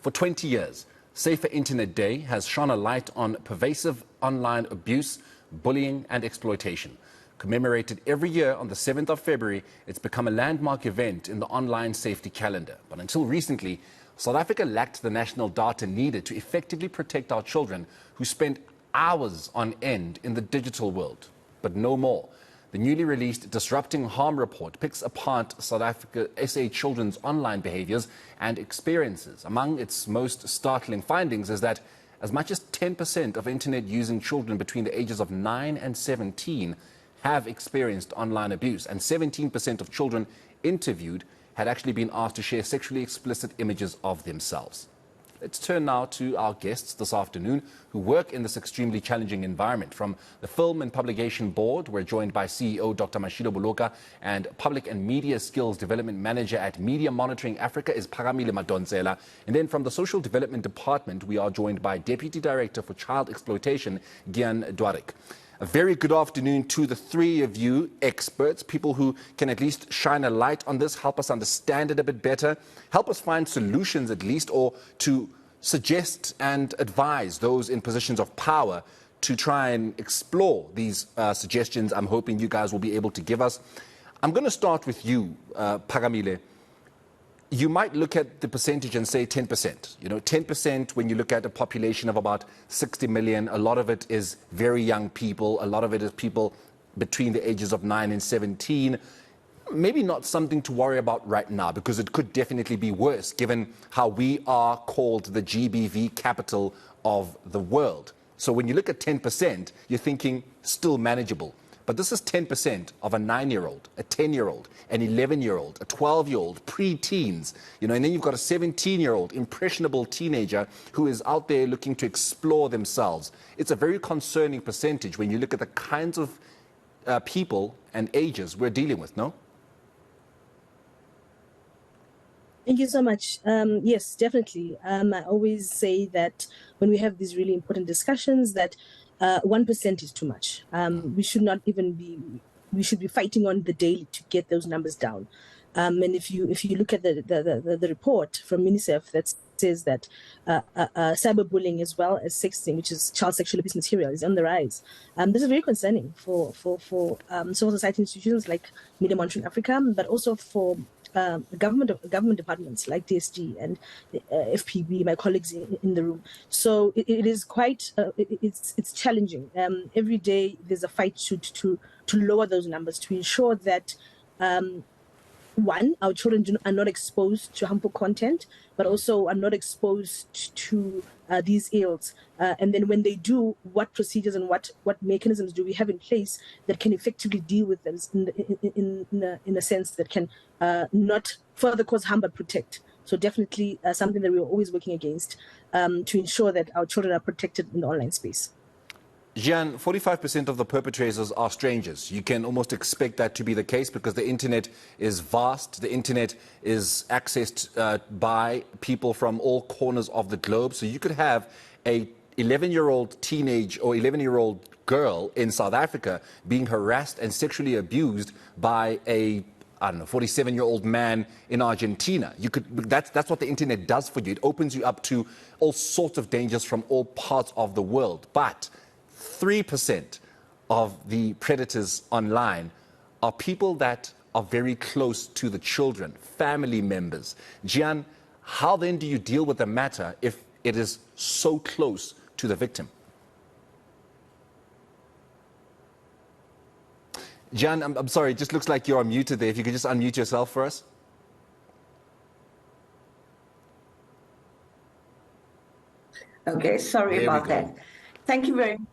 For 20 years, Safer Internet Day has shone a light on pervasive online abuse, bullying and exploitation. Commemorated every year on the 7th of February, it's become a landmark event in the online safety calendar. But until recently, South Africa lacked the national data needed to effectively protect our children who spend hours on end in the digital world. But no more. The newly released Disrupting Harm report picks apart South Africa SA children's online behaviors and experiences. Among its most startling findings is that as much as 10% of internet-using children between the ages of 9 and 17 have experienced online abuse, and 17% of children interviewed had actually been asked to share sexually explicit images of themselves. Let's turn now to our guests this afternoon who work in this extremely challenging environment. From the Film and Publication Board, we're joined by CEO Dr. Mashilo Boloka, and Public and Media Skills Development Manager at Media Monitoring Africa is Phakamile Madonsela. And then from the Social Development Department, we are joined by Deputy Director for Child Exploitation, Gian Dwarik. A very good afternoon to the three of you experts, people who can at least shine a light on this, help us understand it a bit better, help us find solutions at least, or to suggest and advise those in positions of power to try and explore these suggestions I'm hoping you guys will be able to give us. I'm going to start with you, Phakamile. You might look at the percentage and say 10%. You know, 10% when you look at a population of about 60 million, a lot of it is very young people. A lot of it is people between the ages of 9 and 17. Maybe not something to worry about right now, because it could definitely be worse given how we are called the GBV capital of the world. So when you look at 10%, you're thinking still manageable. But this is 10% of a 9-year-old, a 10-year-old, an 11-year-old, a 12-year-old, pre-teens, you know, and then you've got a 17-year-old impressionable teenager who is out there looking to explore themselves. It's a very concerning percentage when you look at the kinds of people and ages we're dealing with, no? Thank you so much. Yes, definitely. I always say that when we have these really important discussions that 1% is too much. We should not even be, we should be fighting on the daily to get those numbers down. And if you look at the report from UNICEF that says that cyberbullying as well as sexting, which is child sexual abuse material, is on the rise. This is very concerning for civil society institutions like Media Monitoring Africa, but also for government departments like DSG and FPB, my colleagues in the room. So it is quite, it's challenging. Every day there's a fight to lower those numbers, to ensure that one, our children are not exposed to harmful content, but also are not exposed to these ills. And then when they do, what procedures and what mechanisms do we have in place that can effectively deal with them in a sense that can not further cause harm but protect. So definitely something that we're always working against to ensure that our children are protected in the online space. Gian, 45% of the perpetrators are strangers. You can almost expect that to be the case because the internet is vast. The internet is accessed by people from all corners of the globe. So you could have a 11-year-old teenage or 11-year-old girl in South Africa being harassed and sexually abused by a 47-year-old man in Argentina. That's what the internet does for you. It opens you up to all sorts of dangers from all parts of the world. But 3% of the predators online are people that are very close to the children, family members. Gian, how then do you deal with the matter if it is so close to the victim? Gian, I'm sorry, it just looks like you're unmuted there. If you could just unmute yourself for us. Okay, sorry about that. Thank you very much.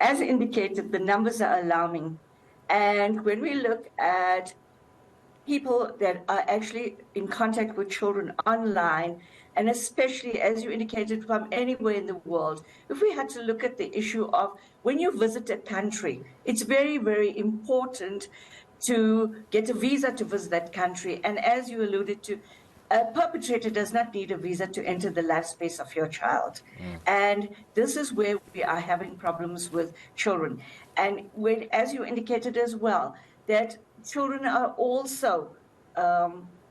As indicated, the numbers are alarming. And when we look at people that are actually in contact with children online, and especially, as you indicated, from anywhere in the world, if we had to look at the issue of when you visit a country, it's very, very important to get a visa to visit that country. And as you alluded to, a perpetrator does not need a visa to enter the life space of your child. And this is where we are having problems with children. And when, as you indicated as well, that children are also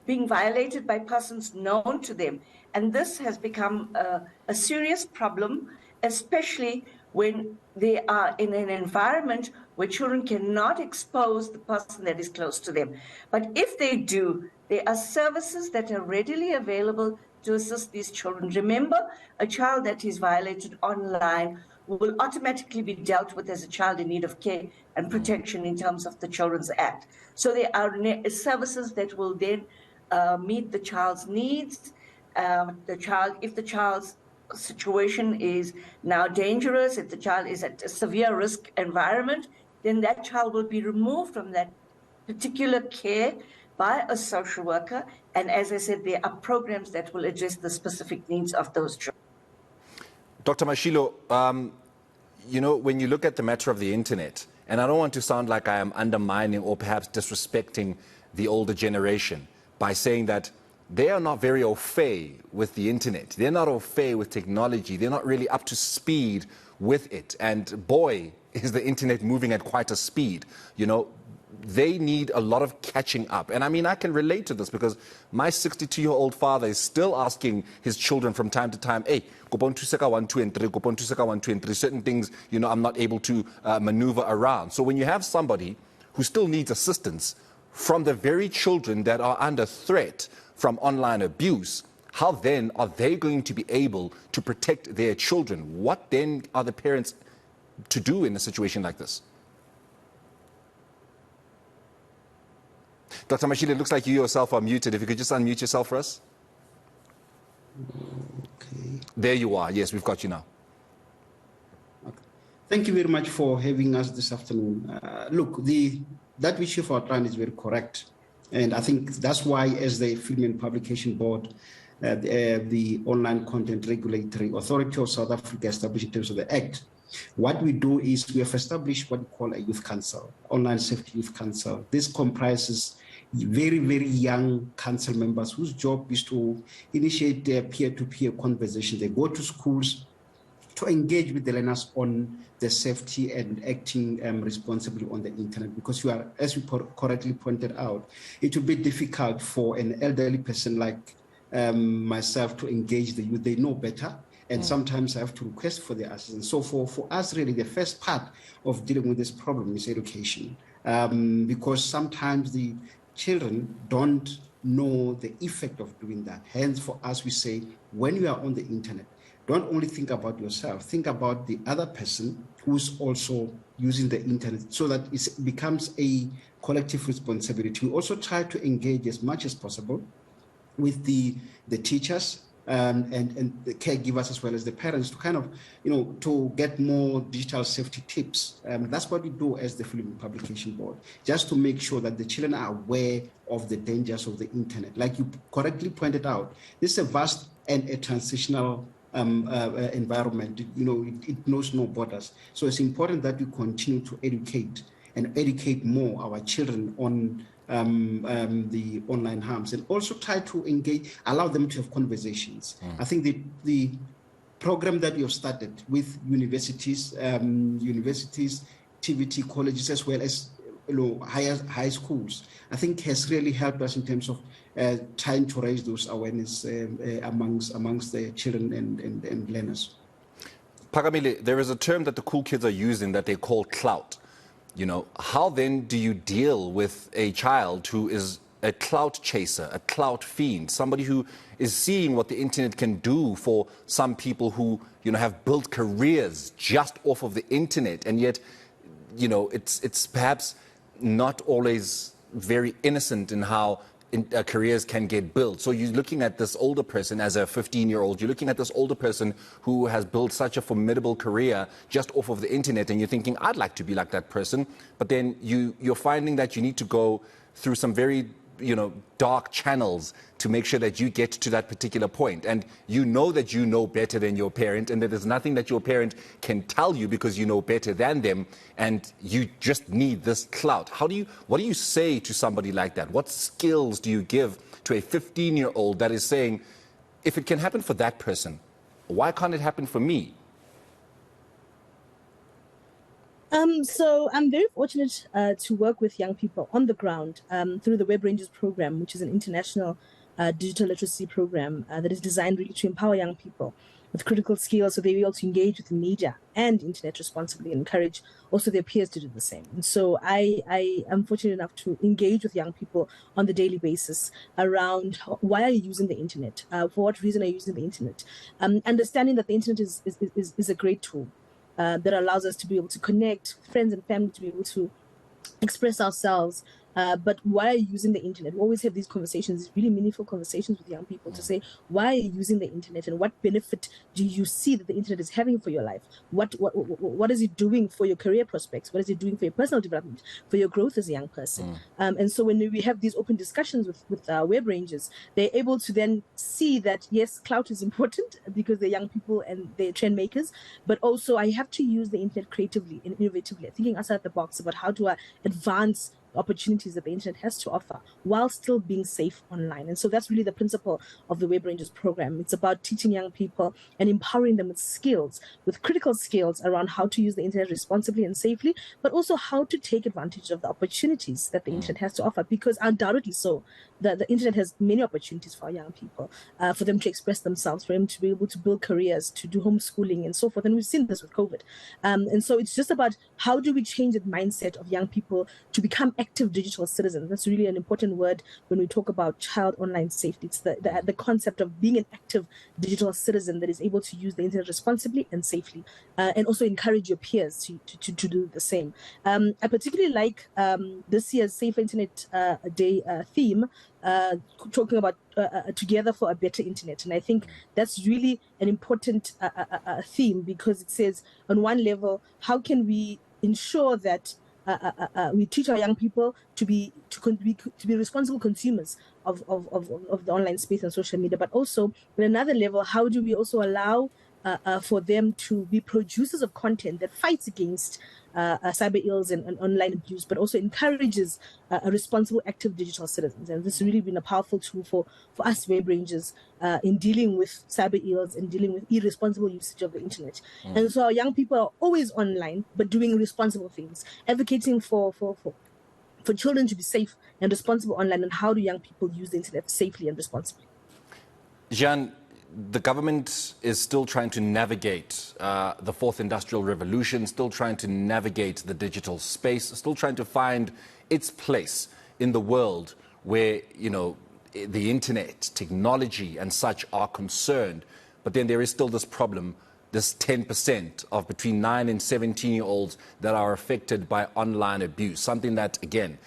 being violated by persons known to them. And this has become a serious problem, especially when they are in an environment where children cannot expose the person that is close to them. But if they do, there are services that are readily available to assist these children. Remember, a child that is violated online will automatically be dealt with as a child in need of care and protection in terms of the Children's Act. So there are services that will then meet the child's needs. If the child's situation is now dangerous, if the child is at a severe risk environment, then that child will be removed from that particular care by a social worker. And as I said, there are programs that will address the specific needs of those children. Dr. Mashilo, you know, when you look at the matter of the internet, and I don't want to sound like I am undermining or perhaps disrespecting the older generation by saying that they are not very au fait with the internet. They're not au fait with technology. They're not really up to speed with it. And boy, is the internet moving at quite a speed. You know, they need a lot of catching up. And I mean, I can relate to this because my 62-year-old father is still asking his children from time to time, hey, Gopon Tuseka 1, 2, and 3, Gopon Tuseka 1, 2, and 3. Certain things, you know, I'm not able to maneuver around. So when you have somebody who still needs assistance from the very children that are under threat from online abuse, how then are they going to be able to protect their children? What then are the parents to do in a situation like this? Dr. Mashilo, it looks like you yourself are muted. If you could just unmute yourself for us. Okay. There you are. Yes, we've got you now. Okay. Thank you very much for having us this afternoon. Look, that which you've outlined is very correct. And I think that's why, as the Film and Publication Board, the Online Content Regulatory Authority of South Africa established in terms of the Act, what we do is we have established what we call a youth council, Online Safety Youth Council. This comprises very, very young council members whose job is to initiate their peer-to-peer conversation. They go to schools to engage with the learners on the safety and acting responsibly on the internet, because you are, as you correctly pointed out, it will be difficult for an elderly person like myself to engage the youth. They know better, and sometimes I have to request for their assistance. So for us, really, the first part of dealing with this problem is education, because sometimes the children don't know the effect of doing that. Hence, for us, we say, when you are on the internet, don't only think about yourself, think about the other person who's also using the internet, so that it becomes a collective responsibility. We also try to engage as much as possible with the teachers and the caregivers, as well as the parents, to kind of, to get more digital safety tips. That's what we do as the Film and Publication Board, just to make sure that the children are aware of the dangers of the internet. Like you correctly pointed out, this is a vast and a transitional environment. It knows no borders. So it's important that we continue to educate more our children on the online harms, and also try to engage, allow them to have conversations. I think the program that we have started with universities, TVT colleges, as well as high schools, I think has really helped us in terms of trying to raise those awareness amongst the children and learners. Phakamile, there is a term that the cool kids are using that they call clout. How then do you deal with a child who is a clout chaser, a clout fiend, somebody who is seeing what the internet can do for some people who, have built careers just off of the internet, and yet, it's perhaps not always very innocent in how careers can get built. So you're looking at this older person as a 15-year-old, you're looking at this older person who has built such a formidable career just off of the internet, and you're thinking, I'd like to be like that person. But then you're finding that you need to go through some very dark channels to make sure that you get to that particular point. And that you know better than your parent, and that there's nothing that your parent can tell you because you know better than them, and you just need this clout. What do you say to somebody like that? What skills do you give to a 15-year-old that is saying, if it can happen for that person, why can't it happen for me? So I'm very fortunate to work with young people on the ground through the Web Rangers program, which is an international digital literacy program that is designed really to empower young people with critical skills so they're able to engage with the media and internet responsibly and encourage also their peers to do the same. And so I am fortunate enough to engage with young people on the daily basis around why are you using the internet? For what reason are you using the internet? Understanding that the internet is a great tool that allows us to be able to connect with friends and family, to be able to express ourselves. But why are you using the internet? We always have these conversations, these really meaningful conversations with young people to say, why are you using the internet and what benefit do you see that the internet is having for your life? What is it doing for your career prospects? What is it doing for your personal development, for your growth as a young person? And so when we have these open discussions with web rangers, they're able to then see that, yes, clout is important because they're young people and they're trend makers, but also I have to use the internet creatively and innovatively, thinking outside the box about how do I advance opportunities that the internet has to offer while still being safe online. And so that's really the principle of the Web Rangers program. It's about teaching young people and empowering them with skills, with critical skills around how to use the internet responsibly and safely, but also how to take advantage of the opportunities that the internet has to offer, because undoubtedly so, the internet has many opportunities for our young people, for them to express themselves, for them to be able to build careers, to do homeschooling and so forth. And we've seen this with COVID. And so it's just about how do we change the mindset of young people to become active digital citizens. That's really an important word when we talk about child online safety. It's the concept of being an active digital citizen that is able to use the internet responsibly and safely, and also encourage your peers to do the same. I particularly like this year's Safer Internet Day theme, talking about Together for a Better Internet. And I think that's really an important theme, because it says, on one level, how can we ensure that we teach our young people to be responsible consumers of the online space and social media, but also on another level, how do we also allow for them to be producers of content that fights against cyber ills and online abuse, but also encourages a responsible, active digital citizens. And this has really been a powerful tool for us web rangers in dealing with cyber ills and dealing with irresponsible usage of the internet. And so our young people are always online, but doing responsible things, advocating for children to be safe and responsible online. And how do young people use the internet safely and responsibly? Jean, the government is still trying to navigate the fourth industrial revolution, still trying to navigate the digital space, still trying to find its place in the world where, you know, the internet, technology and such are concerned. But then there is still this problem, this 10% of between 9 and 17-year-olds that are affected by online abuse, something that, again,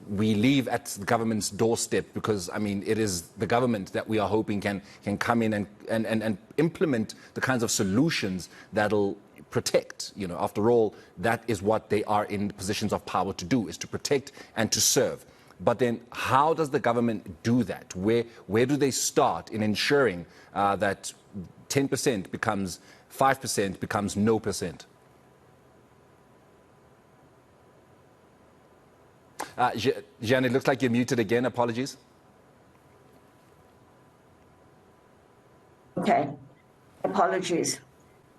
we leave at the government's doorstep, because, I mean, it is the government that we are hoping can come in and implement the kinds of solutions that'll protect. You know, after all, that is what they are in positions of power to do, is to protect and to serve. But then how does the government do that? Where do they start in ensuring that 10% becomes 5%, becomes no percent? Jean, it looks like you're muted again. Apologies. Okay, apologies.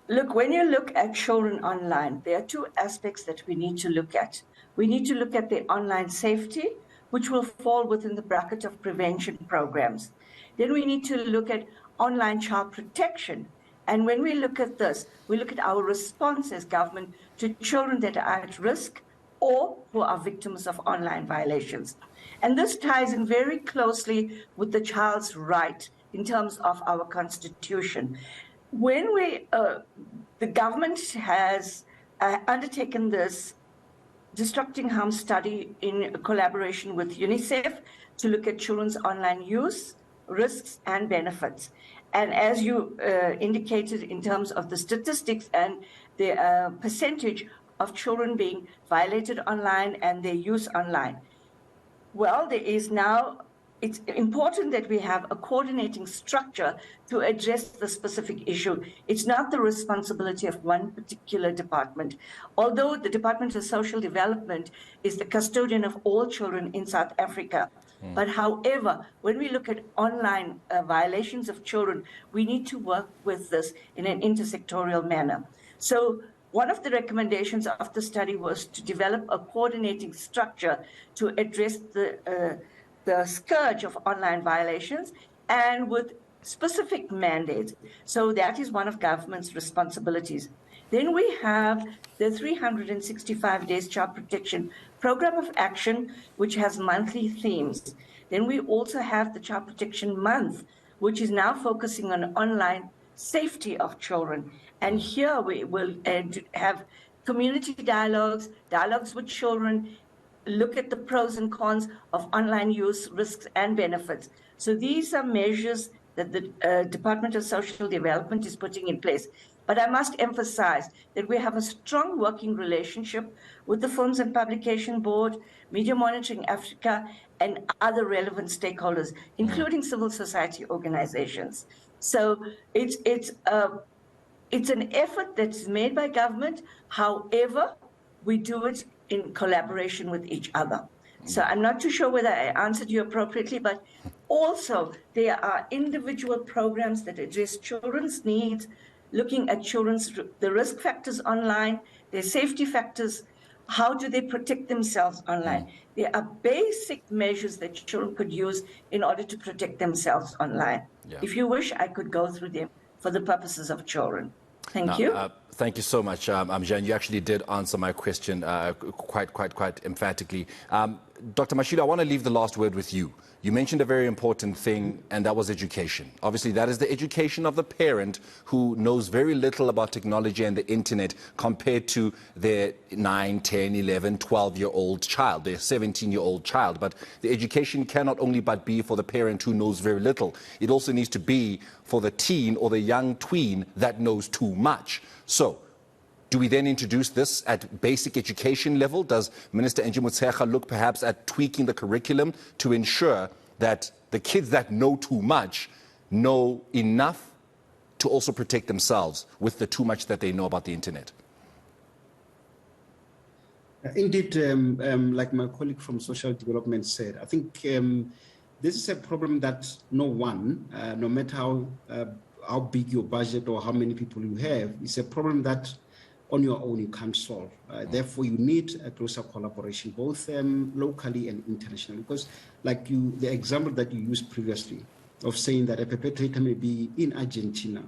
Look, when you look at children online, there are two aspects that we need to look at. We need to look at their online safety, which will fall within the bracket of prevention programs. Then we need to look at online child protection. And when we look at this, we look at our response as government to children that are at risk or who are victims of online violations. And this ties in very closely with the child's right in terms of our constitution. When the government has undertaken this Disrupting Harm study in collaboration with UNICEF to look at children's online use, risks and benefits. And as you indicated in terms of the statistics and the percentage of children being violated online and their use online. Well, there is now, it's important that we have a coordinating structure to address the specific issue. It's not the responsibility of one particular department. Although the Department of Social Development is the custodian of all children in South Africa. But however, when we look at online violations of children, we need to work with this in an intersectorial manner. So one of the recommendations of the study was to develop a coordinating structure to address the the scourge of online violations and with specific mandates. So that is one of government's responsibilities. Then we have the 365 Days Child Protection Program of Action, which has monthly themes. Then we also have the Child Protection Month, which is now focusing on online safety of children. And here we will have community dialogues with children, look at the pros and cons of online use, risks and benefits. So these are measures that the Department of Social Development is putting in place. But I must emphasize that we have a strong working relationship with the Films and Publication Board, Media Monitoring Africa, and other relevant stakeholders, including civil society organizations. So it's an effort that's made by government. However, we do it in collaboration with each other. So I'm not too sure whether I answered you appropriately, but also there are individual programs that address children's needs, looking at the risk factors online, their safety factors, how do they protect themselves online. There are basic measures that children could use in order to protect themselves online. Yeah. If you wish, I could go through them for the purposes of children. Thank you. Thank you so much, Jeanne. You actually did answer my question quite emphatically. Dr. Mashilo, I want to leave the last word with you. You mentioned a very important thing, and that was education. Obviously, that is the education of the parent who knows very little about technology and the internet compared to their 9, 10, 11, 12-year-old child, their 17-year-old child. But the education cannot only but be for the parent who knows very little. It also needs to be for the teen or the young tween that knows too much. So, do we then introduce this at basic education level? Does Minister Angie Motshekga look perhaps at tweaking the curriculum to ensure that the kids that know too much know enough to also protect themselves with the too much that they know about the internet? Indeed, like my colleague from Social Development said, I think this is a problem that no one, no matter how big your budget or how many people you have, it's a problem that on your own you can't solve. Therefore, you need a closer collaboration, both locally and internationally. Because, like the example that you used previously of saying that a perpetrator may be in Argentina,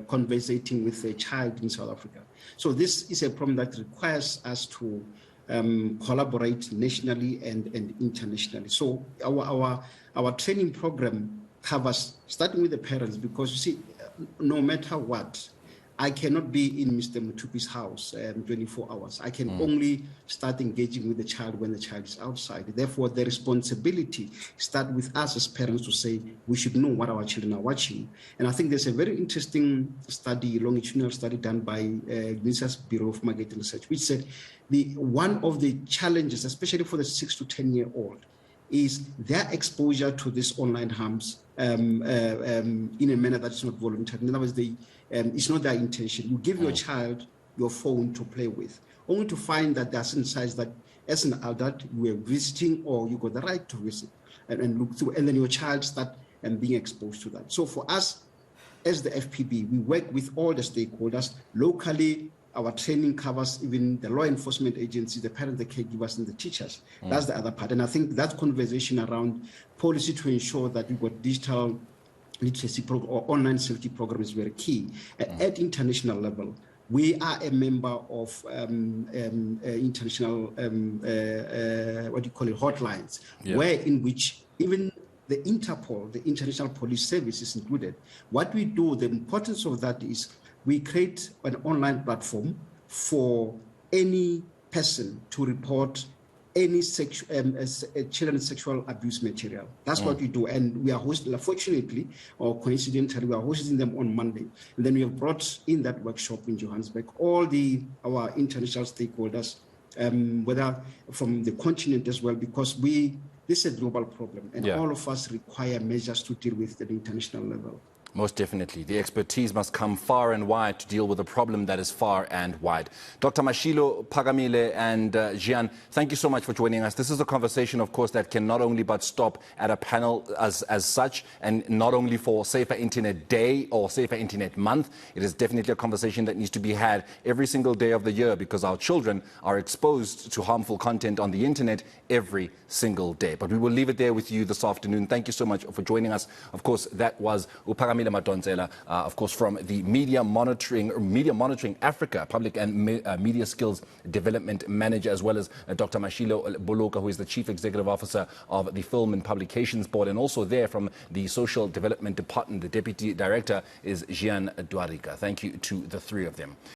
conversating with a child in South Africa. So this is a problem that requires us to collaborate nationally and internationally. So our training program covers, starting with the parents, because you see, no matter what, I cannot be in Mr. Mutupi's house 24 hours. I can only start engaging with the child when the child is outside. Therefore, the responsibility starts with us as parents to say we should know what our children are watching. And I think there's a very interesting study, longitudinal study done by UNICEF's Bureau of Market Research, which said one of the challenges, especially for the 6 to 10-year-old, is their exposure to these online harms in a manner that is not voluntary. In other words, it's not their intention. You give your child your phone to play with, only to find that there are certain sites that, as an adult, you are visiting or you got the right to visit and look through, and then your child start being exposed to that. So for us, as the FPB, we work with all the stakeholders locally. Our training covers even the law enforcement agencies, the parents, the caregivers, and the teachers. That's the other part. And I think that conversation around policy to ensure that we've got digital literacy or online safety program is very key. At international level, we are a member of international, hotlines, where in which even the Interpol, the International Police Service, is included. What we do, the importance of that is we create an online platform for any person to report any children's sexual abuse material. That's what we do. And we are hosting, fortunately or coincidentally, we are hosting them on Monday. And then we have brought in that workshop in Johannesburg all our international stakeholders, whether from the continent as well, because this is a global problem and all of us require measures to deal with at the international level. Most definitely. The expertise must come far and wide to deal with a problem that is far and wide. Dr. Mashilo Phakamile and Jian, thank you so much for joining us. This is a conversation, of course, that can not only but stop at a panel as such, and not only for Safer Internet Day or Safer Internet Month. It is definitely a conversation that needs to be had every single day of the year, because our children are exposed to harmful content on the internet every single day. But we will leave it there with you this afternoon. Thank you so much for joining us. Of course, that was Uphakamile Madonsela, of course, from the Media Monitoring Africa Public and Media Skills Development Manager, as well as Dr. Mashilo Boloka, who is the Chief Executive Officer of the Film and Publications Board, and also there from the Social Development Department, the Deputy Director is Jian Dwarika. Thank you to the three of them.